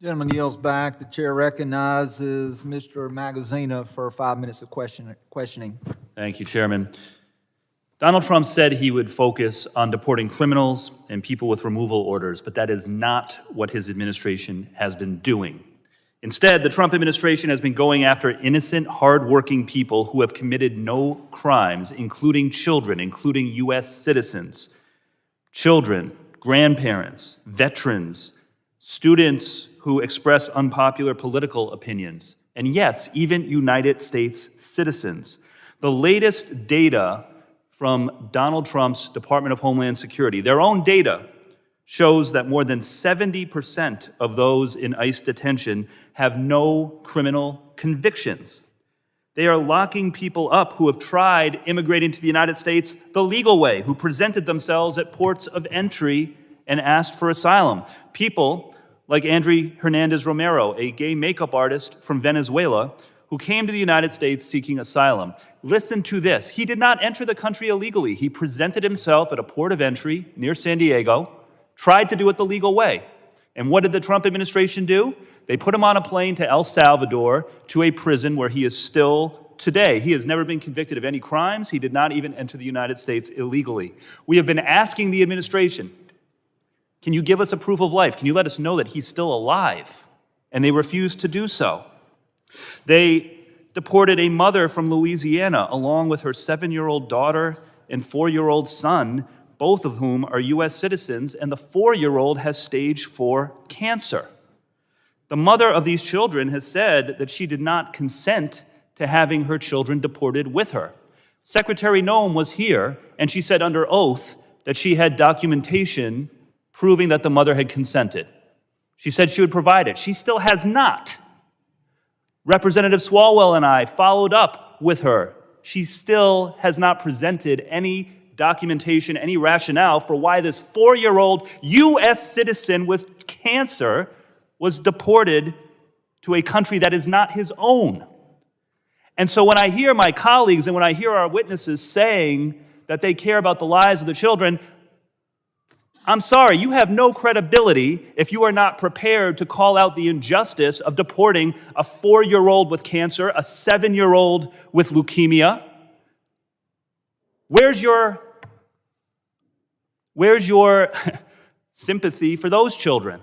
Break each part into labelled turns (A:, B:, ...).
A: Gentleman yields back. The chair recognizes Mr. Magaziner for 5 minutes of questioning.
B: Thank you, Chairman. Donald Trump said he would focus on deporting criminals and people with removal orders, but that is not what his administration has been doing. Instead, the Trump administration has been going after innocent, hardworking people who have committed no crimes, including children, including U.S. citizens, children, grandparents, veterans, students who express unpopular political opinions, and yes, even United States citizens. The latest data from Donald Trump's Department of Homeland Security, their own data, shows that more than 70% of those in ICE detention have no criminal convictions. They are locking people up who have tried immigrating to the United States the legal way, who presented themselves at ports of entry and asked for asylum. People like Andrew Hernandez Romero, a gay makeup artist from Venezuela, who came to the United States seeking asylum. Listen to this. He did not enter the country illegally. He presented himself at a port of entry near San Diego, tried to do it the legal way. And what did the Trump administration do? They put him on a plane to El Salvador, to a prison where he is still today. He has never been convicted of any crimes. He did not even enter the United States illegally. We have been asking the administration, can you give us a proof of life? Can you let us know that he's still alive? And they refused to do so. They deported a mother from Louisiana along with her 7-year-old daughter and 4-year-old son, both of whom are U.S. citizens, and the 4-year-old has stage 4 cancer. The mother of these children has said that she did not consent to having her children deported with her. Secretary Noem was here, and she said under oath that she had documentation proving that the mother had consented. She said she would provide it. She still has not. Representative Swalwell and I followed up with her. She still has not presented any documentation, any rationale for why this 4-year-old U.S. citizen with cancer was deported to a country that is not his own. And so when I hear my colleagues and when I hear our witnesses saying that they care about the lives of the children, I'm sorry, you have no credibility if you are not prepared to call out the injustice of deporting a 4-year-old with cancer, a 7-year-old with leukemia. Where's your sympathy for those children?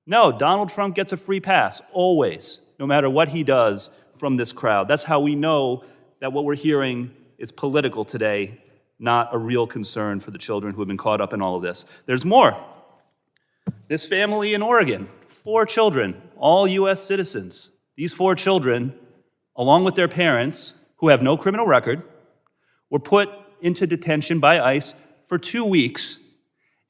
B: No, Donald Trump gets a free pass, always, no matter what he does from this crowd. That's how we know that what we're hearing is political today, not a real concern for the children who have been caught up in all of this. There's more. This family in Oregon, 4 children, all U.S. citizens. These 4 children, along with their parents, who have no criminal record, were put into detention by ICE for 2 weeks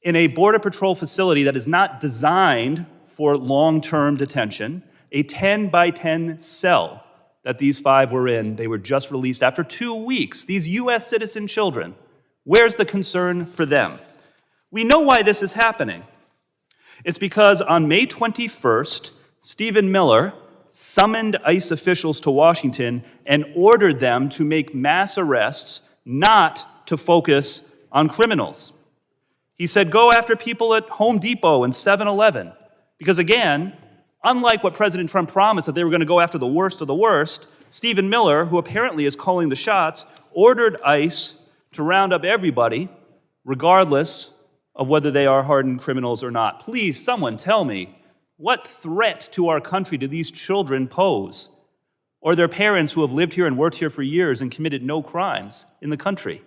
B: in a Border Patrol facility that is not designed for long-term detention, a 10-by-10 cell that these 5 were in. They were just released after 2 weeks. These U.S. citizen children, where's the concern for them? We know why this is happening. It's because on May 21st, Stephen Miller summoned ICE officials to Washington and ordered them to make mass arrests, not to focus on criminals. He said, go after people at Home Depot and 7-Eleven. Because again, unlike what President Trump promised that they were going to go after the worst of the worst, Stephen Miller, who apparently is calling the shots, ordered ICE to round up everybody, regardless of whether they are hardened criminals or not. Please, someone tell me, what threat to our country do these children pose? Or their parents who have lived here and worked here for years and committed no crimes in the country?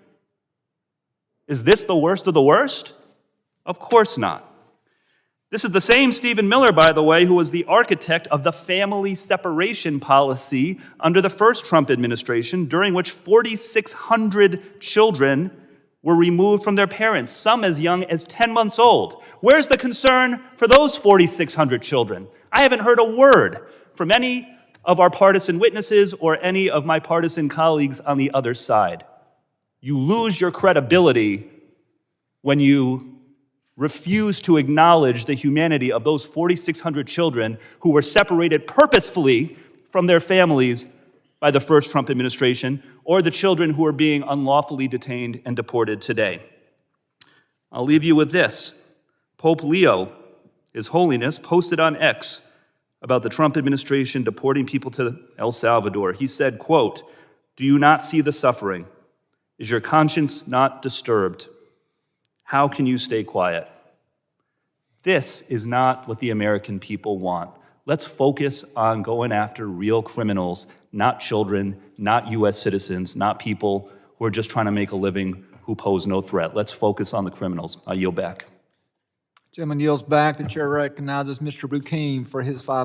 B: Is this the worst of the worst? Of course not. This is the same Stephen Miller, by the way, who was the architect of the family separation policy under the first Trump administration, during which 4,600 children were removed from their parents, some as young as 10 months old. Where's the concern for those 4,600 children? I haven't heard a word from any of our partisan witnesses or any of my partisan colleagues on the other side. You lose your credibility when you refuse to acknowledge the humanity of those 4,600 children who were separated purposefully from their families by the first Trump administration, or the children who are being unlawfully detained and deported today. I'll leave you with this. Pope Leo His Holiness posted on X about the Trump administration deporting people to El Salvador. He said, quote, "Do you not see the suffering? Is your conscience not disturbed? How can you stay quiet?" This is not what the American people want. Let's focus on going after real criminals, not children, not U.S. citizens, not people who are just trying to make a living who pose no threat. Let's focus on the criminals. I yield back.
A: Gentleman yields back. The chair recognizes Mr. Bucane for his 5